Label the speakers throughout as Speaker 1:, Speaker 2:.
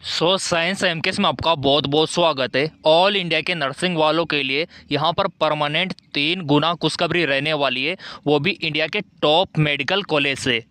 Speaker 1: Science MKS में आपका बहुत बहुत स्वागत है। ऑल इंडिया के नर्सिंग वालों के लिए यहाँ पर परमानेंट 3 गुना खुशखबरी रहने वाली है, वो भी इंडिया के टॉप मेडिकल कॉलेज से।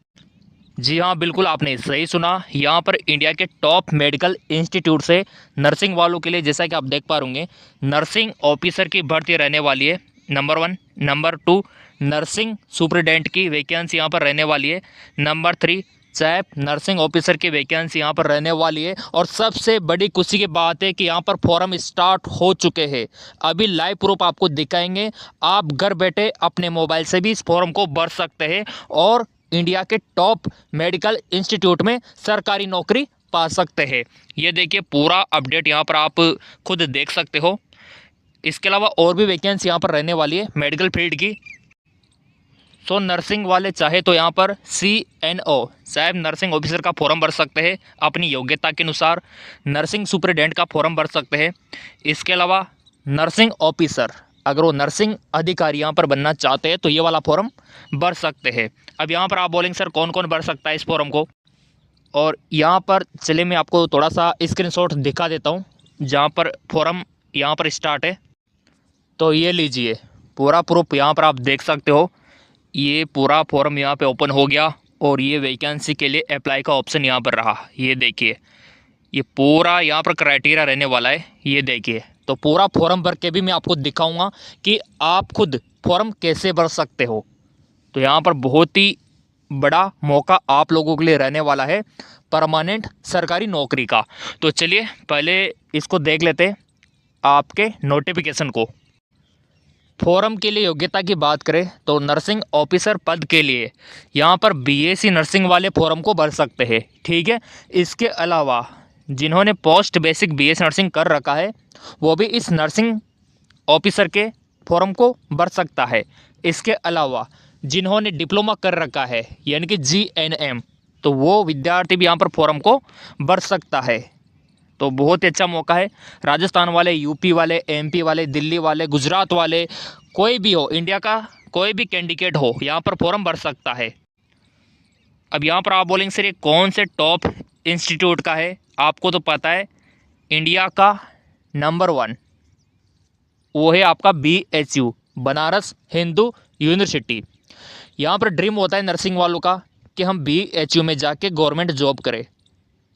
Speaker 1: जी हाँ, बिल्कुल आपने सही सुना। यहाँ पर इंडिया के टॉप मेडिकल इंस्टीट्यूट से नर्सिंग वालों के लिए, जैसा कि आप देख पा होंगे, नर्सिंग ऑफिसर की भर्ती रहने वाली है, नंबर 1। नंबर 2, नर्सिंग सुपरिटेंडेंट की वैकेंसी यहाँ पर रहने वाली है। नंबर 3, चैप नर्सिंग ऑफिसर की वैकेंसी यहाँ पर रहने वाली है। और सबसे बड़ी खुशी की बात है कि यहाँ पर फॉर्म स्टार्ट हो चुके हैं। अभी लाइव प्रूफ आपको दिखाएंगे। आप घर बैठे अपने मोबाइल से भी इस फॉर्म को भर सकते हैं और इंडिया के टॉप मेडिकल इंस्टीट्यूट में सरकारी नौकरी पा सकते हैं। ये देखिए, पूरा अपडेट यहाँ पर आप खुद देख सकते हो। इसके अलावा और भी वैकेंसी यहाँ पर रहने वाली है मेडिकल फील्ड की। नर्सिंग वाले चाहे तो यहाँ पर CNO साहब नर्सिंग ऑफिसर का फॉर्म भर सकते हैं अपनी योग्यता के अनुसार। नर्सिंग सुपरिटेंडेंट का फॉर्म भर सकते हैं। इसके अलावा नर्सिंग ऑफिसर, अगर वो नर्सिंग अधिकारी यहाँ पर बनना चाहते हैं तो ये वाला फॉर्म भर सकते हैं। अब यहाँ पर आप बोलेंगे सर कौन कौन भर सकता है इस फॉर्म को, और यहाँ पर चले मैं आपको थोड़ा सा स्क्रीनशॉट दिखा देता हूँ जहाँ पर फॉर्म यहाँ पर स्टार्ट है। तो ये लीजिए, पूरा प्रूफ यहाँ पर आप देख सकते हो। ये पूरा फॉर्म यहाँ पे ओपन हो गया और ये वैकेंसी के लिए अप्लाई का ऑप्शन यहाँ पर रहा। ये देखिए, ये पूरा यहाँ पर क्राइटेरिया रहने वाला है। ये देखिए, तो पूरा फॉर्म भर के भी मैं आपको दिखाऊंगा कि आप खुद फॉर्म कैसे भर सकते हो। तो यहाँ पर बहुत ही बड़ा मौका आप लोगों के लिए रहने वाला है परमानेंट सरकारी नौकरी का। तो चलिए पहले इसको देख लेते हैं, आपके नोटिफिकेशन को। फॉर्म के लिए योग्यता की बात करें तो नर्सिंग ऑफिसर पद के लिए यहाँ पर BSc नर्सिंग वाले फॉर्म को भर सकते हैं, ठीक है। इसके अलावा जिन्होंने पोस्ट बेसिक BS नर्सिंग कर रखा है वो भी इस नर्सिंग ऑफिसर के फॉर्म को भर सकता है। इसके अलावा जिन्होंने डिप्लोमा कर रखा है यानी कि GNM, तो वो विद्यार्थी भी यहाँ पर फॉर्म को भर सकता है। तो बहुत ही अच्छा मौका है। राजस्थान वाले, यूपी वाले, MP वाले, दिल्ली वाले, गुजरात वाले, कोई भी हो, इंडिया का कोई भी कैंडिडेट हो, यहाँ पर फॉर्म भर सकता है। अब यहाँ पर आप बोलेंगे सर ये कौन से टॉप इंस्टीट्यूट का है, आपको तो पता है इंडिया का नंबर 1 वो है आपका BHU, बनारस हिंदू यूनिवर्सिटी। यहाँ पर ड्रीम होता है नर्सिंग वालों का कि हम BHU में जाके गवर्नमेंट जॉब करें।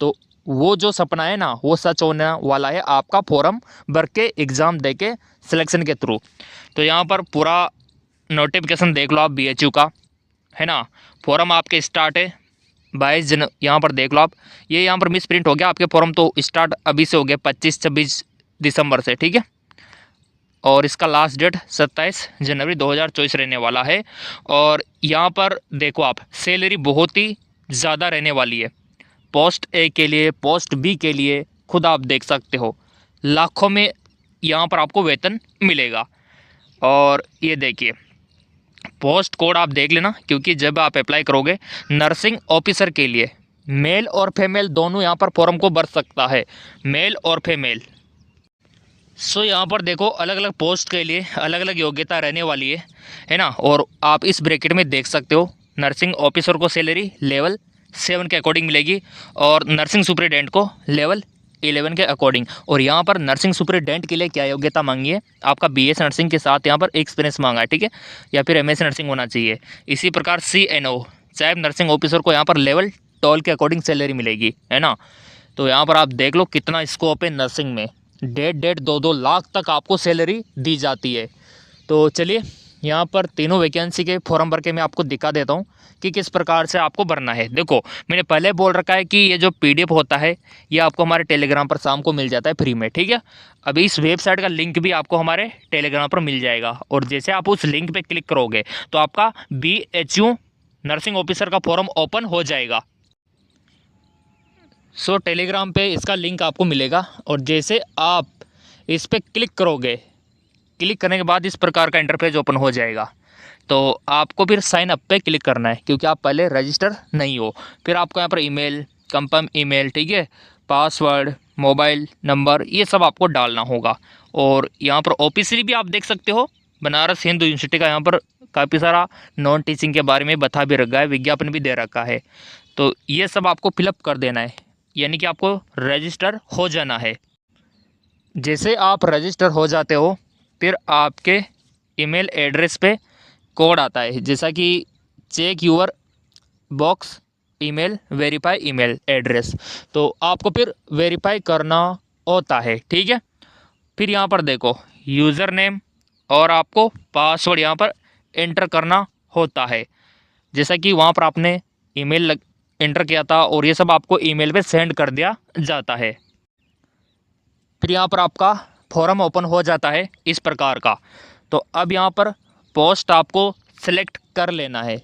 Speaker 1: तो वो जो सपना है ना, वो सच होने वाला है आपका फॉर्म भर के एग्ज़ाम दे के सिलेक्शन के थ्रू। तो यहाँ पर पूरा नोटिफिकेशन देख लो आप BHU का, है ना। फॉर्म आपके स्टार्ट है 22 यहाँ पर देख लो आप। ये यहाँ पर मिस प्रिंट हो गया, आपके फॉर्म तो स्टार्ट अभी से हो गया 25-26 दिसंबर से, ठीक है। और इसका लास्ट डेट 27 जनवरी 2024 रहने वाला है। और यहाँ पर देखो आप, सैलरी बहुत ही ज़्यादा रहने वाली है। पोस्ट A के लिए, पोस्ट B के लिए खुद आप देख सकते हो, लाखों में यहाँ पर आपको वेतन मिलेगा। और ये देखिए, पोस्ट कोड आप देख लेना, क्योंकि जब आप अप्लाई करोगे नर्सिंग ऑफिसर के लिए मेल और फीमेल दोनों यहाँ पर फॉर्म को भर सकता है, मेल और फीमेल। यहाँ पर देखो, अलग अलग पोस्ट के लिए अलग अलग योग्यता रहने वाली है ना। और आप इस ब्रैकेट में देख सकते हो, नर्सिंग ऑफिसर को सैलरी लेवल 7 के अकॉर्डिंग मिलेगी और नर्सिंग सुपरिटेंडेंट को लेवल 11 के अकॉर्डिंग। और यहाँ पर नर्सिंग सुपरिटेंडेंट के लिए क्या योग्यता मांगी है, आपका BS नर्सिंग के साथ यहाँ पर एक्सपीरियंस मांगा है, ठीक है, या फिर MS नर्सिंग होना चाहिए। इसी प्रकार CNO चैप नर्सिंग ऑफिसर को यहाँ पर लेवल 12 के अकॉर्डिंग सैलरी मिलेगी, है ना। तो यहाँ पर आप देख लो कितना स्कोप है नर्सिंग में, 1.5-2 लाख तक आपको सैलरी दी जाती है। तो चलिए यहाँ पर तीनों वैकेंसी के फॉर्म भर के मैं आपको दिखा देता हूँ कि किस प्रकार से आपको भरना है। देखो, मैंने पहले बोल रखा है कि ये जो PDF होता है ये आपको हमारे टेलीग्राम पर शाम को मिल जाता है फ्री में, ठीक है। अभी इस वेबसाइट का लिंक भी आपको हमारे टेलीग्राम पर मिल जाएगा, और जैसे आप उस लिंक पे क्लिक करोगे तो आपका BHU नर्सिंग ऑफिसर का फॉर्म ओपन हो जाएगा। टेलीग्राम पे इसका लिंक आपको मिलेगा, और जैसे आप इस पर क्लिक करोगे, क्लिक करने के बाद इस प्रकार का इंटरफेस ओपन हो जाएगा। तो आपको फिर साइन अप पे क्लिक करना है, क्योंकि आप पहले रजिस्टर नहीं हो। फिर आपको यहाँ पर ईमेल, कंफर्म ईमेल, ठीक है, पासवर्ड, मोबाइल नंबर, ये सब आपको डालना होगा। और यहाँ पर ऑफिशियली भी आप देख सकते हो, बनारस हिंदू यूनिवर्सिटी का यहाँ पर काफ़ी सारा नॉन टीचिंग के बारे में बता भी रखा है, विज्ञापन भी दे रखा है। तो ये सब आपको फिलअप कर देना है। यानी कि आपको रजिस्टर हो जाना है। जैसे आप रजिस्टर हो जाते हो फिर आपके ईमेल एड्रेस पे कोड आता है, जैसा कि check your box email verify email address, तो आपको फिर वेरीफाई करना होता है। ठीक है, फिर यहाँ पर देखो यूज़र नेम और आपको पासवर्ड यहाँ पर एंटर करना होता है, जैसा कि वहाँ पर आपने ईमेल एंटर किया था और ये सब आपको ईमेल पे सेंड कर दिया जाता है। फिर यहाँ पर आपका फॉर्म ओपन हो जाता है इस प्रकार का। तो अब यहाँ पर पोस्ट आपको सिलेक्ट कर लेना है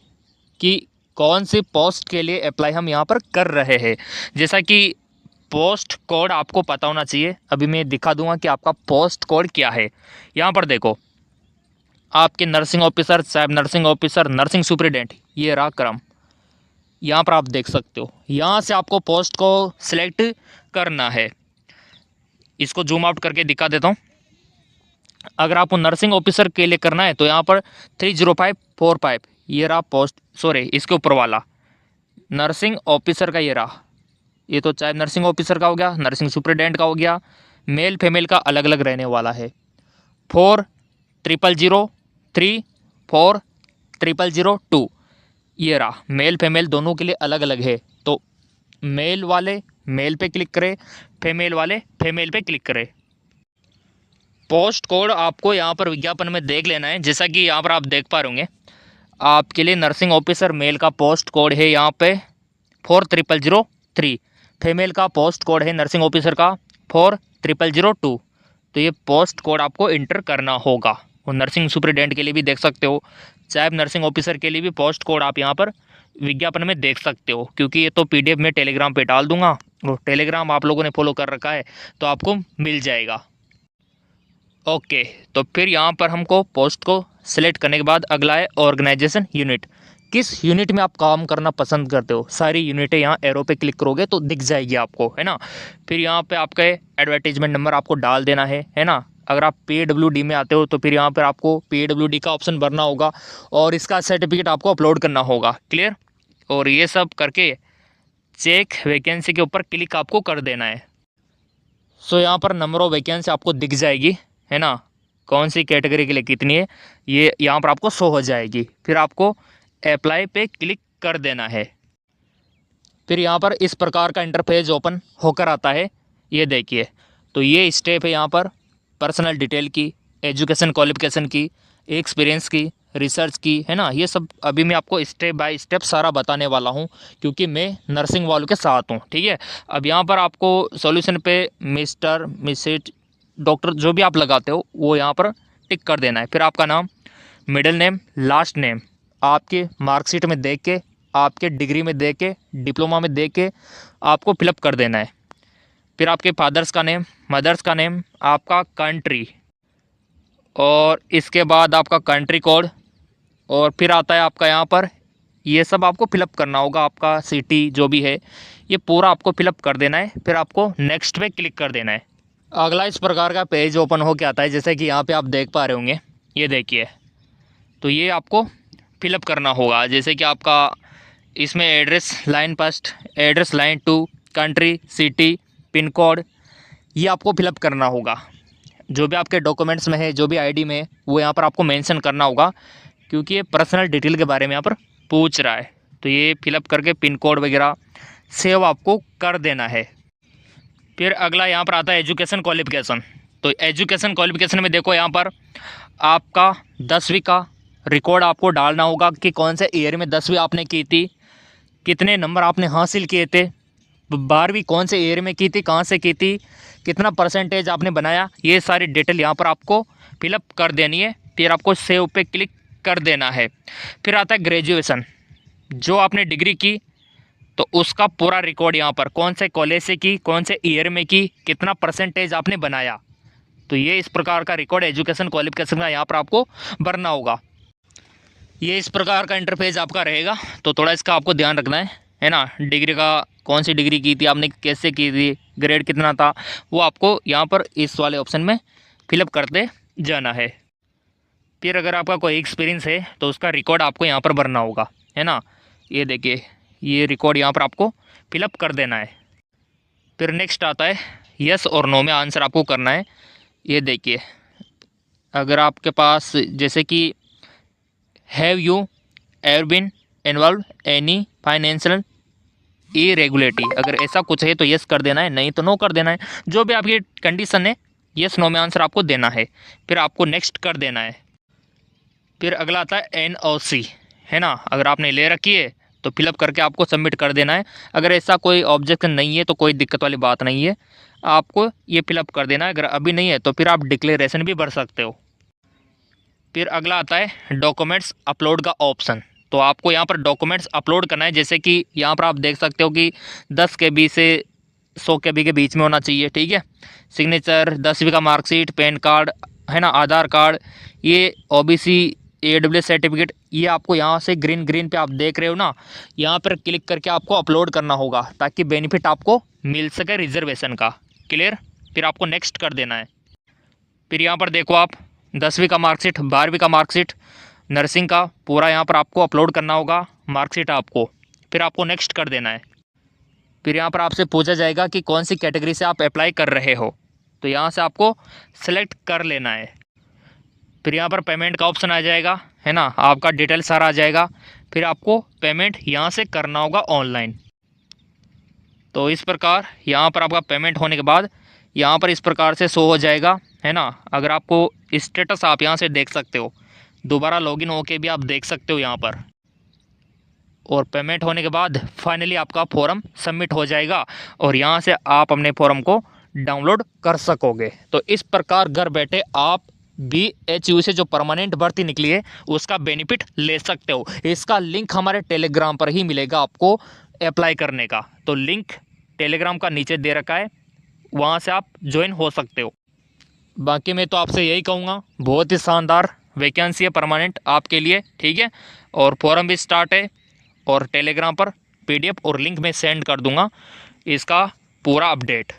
Speaker 1: कि कौन सी पोस्ट के लिए अप्लाई हम यहाँ पर कर रहे हैं। जैसा कि पोस्ट कोड आपको पता होना चाहिए, अभी मैं दिखा दूंगा कि आपका पोस्ट कोड क्या है। यहाँ पर देखो आपके नर्सिंग ऑफिसर, साहब नर्सिंग ऑफिसर, नर्सिंग सुपरिटेंडेंट, ये रहा क्रम, यहाँ पर आप देख सकते हो। यहाँ से आपको पोस्ट को सिलेक्ट करना है। इसको जूम आउट करके दिखा देता हूँ। अगर आपको नर्सिंग ऑफिसर के लिए करना है तो यहाँ पर 30545 ये रहा पोस्ट, सॉरी इसके ऊपर वाला नर्सिंग ऑफिसर का ये रहा। ये तो चाहे नर्सिंग ऑफिसर का हो गया, नर्सिंग सुपरिटेंडेंट का हो गया, मेल फीमेल का अलग अलग रहने वाला है। 4003 4002 ये रहा, मेल फीमेल दोनों के लिए अलग अलग है। तो मेल वाले मेल पे क्लिक करें, फीमेल वाले फीमेल पे क्लिक करें। पोस्ट कोड आपको यहाँ पर विज्ञापन में देख लेना है, जैसा कि यहाँ पर आप देख पा रहे होंगे आपके लिए नर्सिंग ऑफिसर मेल का पोस्ट कोड है यहाँ पे 4003, फीमेल का पोस्ट कोड है नर्सिंग ऑफिसर का 4002। तो ये पोस्ट कोड आपको इंटर करना होगा। और नर्सिंग सुपरिटेंडेंट के लिए भी देख सकते हो, चाहे नर्सिंग ऑफिसर के लिए भी पोस्ट कोड आप यहाँ पर विज्ञापन में देख सकते हो, क्योंकि ये तो PDF में टेलीग्राम पे डाल दूंगा और टेलीग्राम आप लोगों ने फॉलो कर रखा है तो आपको मिल जाएगा। ओके, तो फिर यहाँ पर हमको पोस्ट को सिलेक्ट करने के बाद अगला है ऑर्गेनाइजेशन यूनिट। किस यूनिट में आप काम करना पसंद करते हो, सारी यूनिटें यहाँ एरो पे क्लिक करोगे तो दिख जाएगी आपको, है ना। फिर यहाँ पे आपका एडवर्टीजमेंट नंबर आपको डाल देना है ना। अगर आप PWD में आते हो तो फिर यहाँ पर आपको PWD का ऑप्शन भरना होगा और इसका सर्टिफिकेट आपको अपलोड करना होगा। क्लियर, और ये सब करके चेक वैकेंसी के ऊपर क्लिक आपको कर देना है। सो यहाँ पर नंबर ऑफ वैकेंसी आपको दिख जाएगी, है ना, कौन सी कैटेगरी के लिए कितनी है ये यहाँ पर आपको शो हो जाएगी। फिर आपको अप्लाई पे क्लिक कर देना है। फिर यहाँ पर इस प्रकार का इंटरफेस ओपन होकर आता है, ये देखिए। तो ये स्टेप है यहाँ पर पर्सनल डिटेल की, एजुकेशन क्वालिफिकेशन की, एक्सपीरियंस की, रिसर्च की, है ना। ये सब अभी मैं आपको स्टेप बाय स्टेप सारा बताने वाला हूँ, क्योंकि मैं नर्सिंग वालों के साथ हूँ। ठीक है, अब यहाँ पर आपको सॉल्यूशन पे मिस्टर, मिसेज, डॉक्टर जो भी आप लगाते हो वो यहाँ पर टिक कर देना है। फिर आपका नाम, मिडिल नेम, लास्ट नेम आपके मार्कशीट में देख के, आपके डिग्री में देख के, डिप्लोमा में देख के आपको फिलअप कर देना है। फिर आपके फादर्स का नेम, मदर्स का नेम, आपका कंट्री, और इसके बाद आपका कंट्री कोड, और फिर आता है आपका यहाँ पर ये सब आपको फिलअप करना होगा। आपका सिटी जो भी है ये पूरा आपको फिलअप कर देना है। फिर आपको नेक्स्ट पे क्लिक कर देना है। अगला इस प्रकार का पेज ओपन हो के आता है, जैसे कि यहाँ पे आप देख पा रहे होंगे, ये देखिए। तो ये आपको फिलअप करना होगा, जैसे कि आपका इसमें address line first, address line 2, country, city, pin code, ये आपको फिलअप करना होगा। जो भी आपके डॉक्यूमेंट्स में है, जो भी ID में है, वो यहाँ पर आपको मेंशन करना होगा, क्योंकि ये पर्सनल डिटेल के बारे में यहाँ पर पूछ रहा है। तो ये फिलअप करके पिन कोड वगैरह सेव आपको कर देना है। फिर अगला यहाँ पर आता है एजुकेशन क्वालिफिकेशन। तो एजुकेशन क्वालिफिकेशन में देखो यहाँ पर आपका 10वीं का रिकॉर्ड आपको डालना होगा कि कौन से ईयर में 10वीं आपने की थी, कितने नंबर आपने हासिल किए थे, 12वीं कौन से ईयर में की थी, कहाँ से की थी, कितना परसेंटेज आपने बनाया, ये सारी डिटेल यहाँ पर आपको फिलअप कर देनी है। फिर आपको सेव पे क्लिक कर देना है। फिर आता है ग्रेजुएशन, जो आपने डिग्री की तो उसका पूरा रिकॉर्ड यहाँ पर, कौन से कॉलेज से की, कौन से ईयर में की, कितना परसेंटेज आपने बनाया। तो ये इस प्रकार का रिकॉर्ड एजुकेशन क्वालिफिकेशन का यहाँ पर आपको भरना होगा। ये इस प्रकार का इंटरफेस आपका रहेगा। तो थोड़ा इसका आपको ध्यान रखना है ना। डिग्री का कौन सी डिग्री की थी आपने, कैसे की थी, ग्रेड कितना था, वो आपको यहाँ पर इस वाले ऑप्शन में फिलअप करते जाना है। फिर अगर आपका कोई एक्सपीरियंस है तो उसका रिकॉर्ड आपको यहाँ पर भरना होगा, है ना। ये देखिए, ये रिकॉर्ड यहाँ पर आपको फिलअप कर देना है। फिर नेक्स्ट आता है यस और नो में आंसर आपको करना है। ये देखिए, अगर आपके पास जैसे कि have you ever been involve any financial irregulatory, अगर ऐसा कुछ है तो यस कर देना है, नहीं तो नो कर देना है। जो भी आपकी कंडीशन है यस नो में आंसर आपको देना है, फिर आपको नेक्स्ट कर देना है। फिर अगला आता है एनओसी, है ना। अगर आपने ले रखी है तो फिलअप करके आपको सबमिट कर देना है। अगर ऐसा कोई ऑब्जेक्शन नहीं है तो कोई दिक्कत वाली बात नहीं है, आपको ये फिलअप कर देना है। अगर अभी नहीं है तो फिर आप डिक्लेरेशन भी भर सकते हो। फिर अगला आता है डॉक्यूमेंट्स अपलोड का ऑप्शन। तो आपको यहाँ पर डॉक्यूमेंट्स अपलोड करना है, जैसे कि यहाँ पर आप देख सकते हो कि 10 KB से 100 KB के बीच में होना चाहिए, ठीक है। सिग्नेचर, 10वीं का मार्कशीट, पैन कार्ड, है ना, आधार कार्ड, ये OBC AWS सर्टिफिकेट, ये आपको यहाँ से ग्रीन पे आप देख रहे हो ना, यहाँ पर क्लिक करके आपको अपलोड करना होगा ताकि बेनिफिट आपको मिल सके रिजर्वेशन का। क्लियर। फिर आपको नेक्स्ट कर देना है। फिर यहाँ पर देखो आप 10वीं का मार्कशीट, 12वीं का मार्कशीट, नर्सिंग का पूरा यहाँ पर आपको अपलोड करना होगा मार्कशीट आपको। फिर आपको नेक्स्ट कर देना है। फिर यहाँ पर आपसे पूछा जाएगा कि कौन सी कैटेगरी से आप अप्लाई कर रहे हो, तो यहाँ से आपको सेलेक्ट कर लेना है। फिर यहाँ पर पेमेंट का ऑप्शन आ जाएगा, है ना, आपका डिटेल सारा आ जाएगा। फिर आपको पेमेंट यहाँ से करना होगा ऑनलाइन। तो इस प्रकार यहाँ पर आपका पेमेंट होने के बाद यहाँ पर इस प्रकार से शो हो जाएगा, है ना। अगर आपको स्टेटस आप यहाँ से देख सकते हो, दोबारा लॉगिन होके भी आप देख सकते हो यहाँ पर। और पेमेंट होने के बाद फाइनली आपका फॉर्म सबमिट हो जाएगा और यहाँ से आप अपने फॉर्म को डाउनलोड कर सकोगे। तो इस प्रकार घर बैठे आप BHU से जो परमानेंट भर्ती निकली है उसका बेनिफिट ले सकते हो। इसका लिंक हमारे टेलीग्राम पर ही मिलेगा आपको अप्लाई करने का। तो लिंक टेलीग्राम का नीचे दे रखा है, वहाँ से आप ज्वाइन हो सकते हो। बाकी मैं तो आपसे यही कहूँगा, बहुत ही शानदार वैकेंसी है परमानेंट आपके लिए, ठीक है। और फॉर्म भी स्टार्ट है और टेलीग्राम पर PDF और लिंक मैं सेंड कर दूँगा इसका पूरा अपडेट।